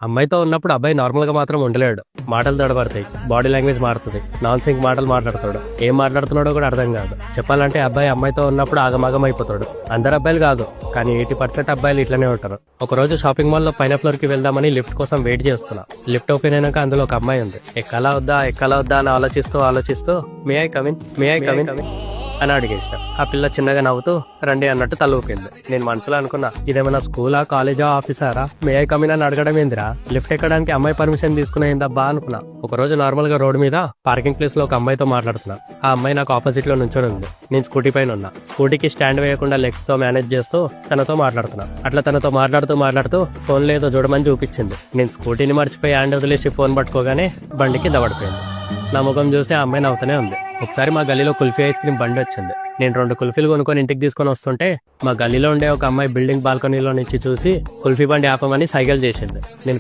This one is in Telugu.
అమ్మాయితో ఉన్నప్పుడు అబ్బాయి నార్మల్ గా మాత్రం ఉండలేడు. మాటలు తడబడతాయి, బాడీ లాంగ్వేజ్ మారుతుంది, నాన్ సింక్ మాటలు మాట్లాడతాడు. ఏం మాట్లాడుతున్నాడో కూడా అర్థం కాదు. చెప్పాలంటే అబ్బాయి అమ్మాయితో ఉన్నప్పుడు ఆగమాగం అయిపోతాడు. అందరు అబ్బాయిలు కాదు, కానీ 80% అబ్బాయిలు ఇట్లనే ఉంటారు. ఒక రోజు షాపింగ్ మాల్ లో పైన ఫ్లోర్ కి వెళ్దామని లిఫ్ట్ కోసం వెయిట్ చేస్తున్నా. లిఫ్ట్ ఓపెన్ అయినాక అందులో ఒక అమ్మాయి ఉంది. ఎక్కాలా వద్దా అని ఆలోచిస్తూ మే ఐ కమిన్ అని అడిగేసిన. ఆ పిల్ల చిన్నగా నవ్వుతూ రండి అన్నట్టు తలూపింది. నేను మనసులో అనుకున్నా, ఇదేమైనా స్కూలా, కాలేజా, ఆఫీసారా, మే ఐ కమిన్ అని అడగడం ఏందిరా, లిఫ్ట్ ఎక్కడానికి అమ్మాయి పర్మిషన్ తీసుకునేందబ్బా అనుకున్నా. ఒక రోజు నార్మల్ గా రోడ్ మీద పార్కింగ్ ప్లేస్ లో ఒక అమ్మాయితో మాట్లాడుతున్నా. ఆ అమ్మాయి నాకు ఆపోజిట్ లో నుంచొని ఉంది. నేను స్కూటీ పైన ఉన్నా. స్కూటీకి స్టాండ్ వేయకుండా లెగ్స్ తో మేనేజ్ చేస్తూ తనతో మాట్లాడుతున్నా. అట్లా తనతో మాట్లాడుతూ ఫోన్ లేదో చూడమని చూపించింది. నేను స్కూటీని మర్చిపోయి హ్యాండ్ వదిలేసి ఫోన్ పట్టుకోగానే బండికి దవడిపోయింది. నా ముఖం చూసి ఆ అమ్మాయి నవ్వుతూనే ఉంది. ఒకసారి మా గల్లీలో కుల్ఫీ ఐస్ క్రీమ్ బండి వచ్చింది. నేను 2 కుల్ఫీలు కొనుక్కొని ఇంటికి తీసుకొని వస్తుంటే మా గల్లీలో ఉండే ఒక అమ్మాయి బిల్డింగ్ బాల్కనీలో నుంచి చూసి కుల్ఫీ బండి ఆపమని సైకిల్ చేసింది. నేను